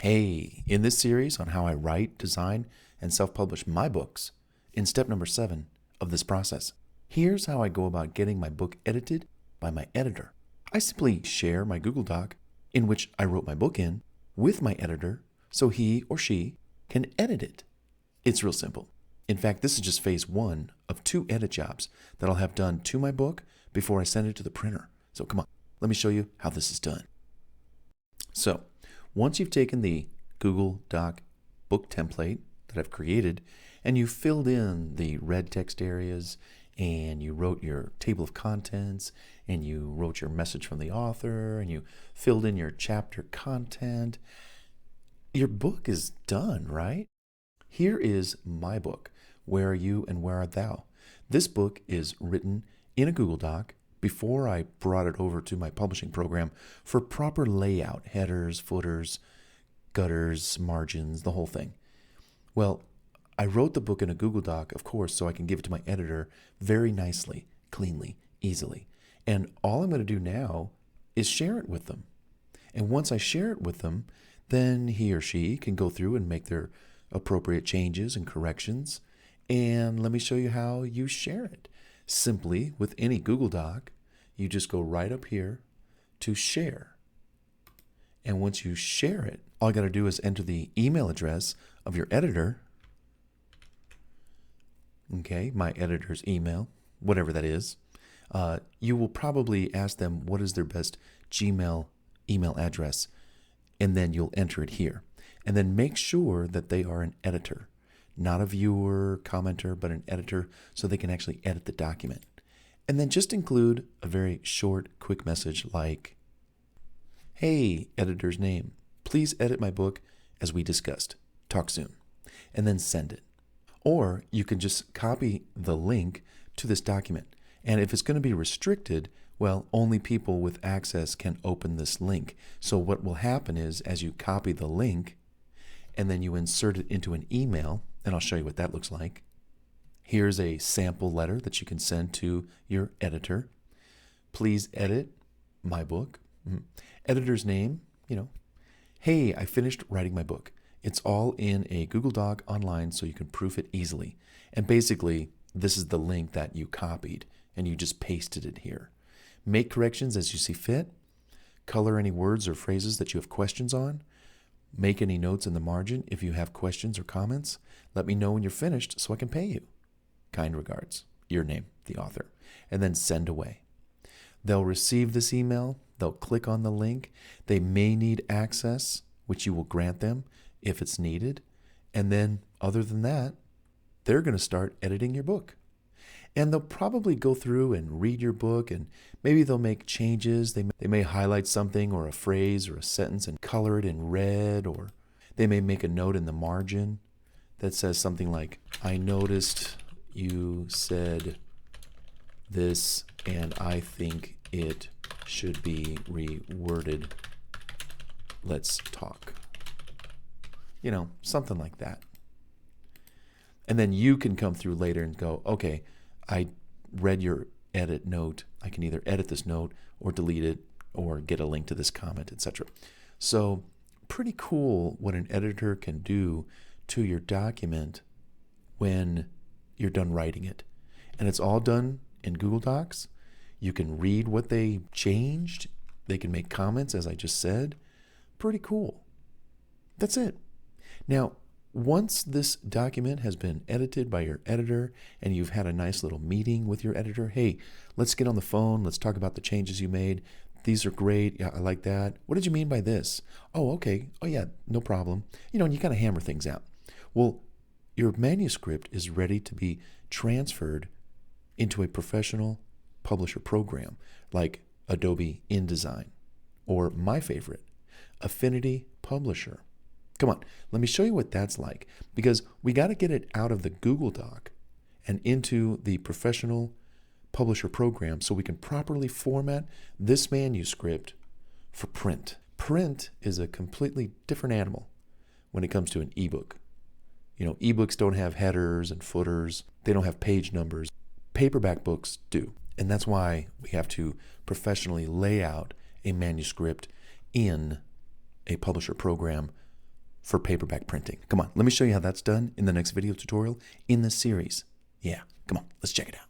Hey, in this series on how I write, design, and self-publish my books, in step number 7 of this process, here's how I go about getting my book edited by my editor. I simply share my Google Doc in which I wrote my book in with my editor so he or she can edit it. It's real simple. In fact, this is just phase 1 of 2 edit jobs that I'll have done to my book before I send it to the printer. So come on, let me show you how this is done. So, once you've taken the Google Doc book template that I've created and you filled in the red text areas and you wrote your table of contents and you wrote your message from the author and you filled in your chapter content, your book is done, right? Here is my book, Where Are You and Where Art Thou? This book is written in a Google Doc before I brought it over to my publishing program for proper layout, headers, footers, gutters, margins, the whole thing. Well, I wrote the book in a Google Doc, of course, so I can give it to my editor very nicely, cleanly, easily. And all I'm going to do now is share it with them. And once I share it with them, then he or she can go through and make their appropriate changes and corrections. And let me show you how you share it. Simply, with any Google Doc, you just go right up here to share. And once you share it, all you got to do is enter the email address of your editor. Okay, my editor's email, whatever that is. You will probably ask them what is their best Gmail email address, and then you'll enter it here. And then make sure that they are an editor, not a viewer, commenter, but an editor, so they can actually edit the document. And then just include a very short, quick message like, hey, editor's name, please edit my book as we discussed. Talk soon. And then send it. Or you can just copy the link to this document. And if it's going to be restricted, well, only people with access can open this link. So what will happen is, as you copy the link and then you insert it into an email, and I'll show you what that looks like. Here's a sample letter that you can send to your editor. Please edit my book. Editor's name, hey, I finished writing my book. It's all in a Google Doc online so you can proof it easily. And basically, this is the link that you copied and you just pasted it here. Make corrections as you see fit. Color any words or phrases that you have questions on. Make any notes in the margin if you have questions or comments. Let me know when you're finished so I can pay you. Kind regards, your name, the author. And then send away. They'll receive this email. They'll click on the link. They may need access, which you will grant them if it's needed. And then, other than that, they're going to start editing your book. And they'll probably go through and read your book, and maybe they'll make changes. They may highlight something or a phrase or a sentence and color it in red, or they may make a note in the margin that says something like, I noticed you said this, and I think it should be reworded. Let's talk. Something like that. And then you can come through later and go, okay, I read your edit note. I can either edit this note or delete it or get a link to this comment, etc. So pretty cool what an editor can do to your document when you're done writing it. And it's all done in Google Docs. You can read what they changed. They can make comments, as I just said. Pretty cool. That's it. Now, once this document has been edited by your editor and you've had a nice little meeting with your editor, hey, let's get on the phone. Let's talk about the changes you made. These are great. Yeah, I like that. What did you mean by this? Oh, okay. Oh, yeah, no problem. And you kind of hammer things out. Well, your manuscript is ready to be transferred into a professional publisher program like Adobe InDesign or my favorite, Affinity Publisher. Come on, let me show you what that's like, because we got to get it out of the Google Doc and into the professional publisher program so we can properly format this manuscript for print. Print is a completely different animal when it comes to an ebook. Ebooks don't have headers and footers. They don't have page numbers. Paperback books do. And that's why we have to professionally lay out a manuscript in a publisher program for paperback printing. Come on, let me show you how that's done in the next video tutorial in this series. Yeah, come on, let's check it out.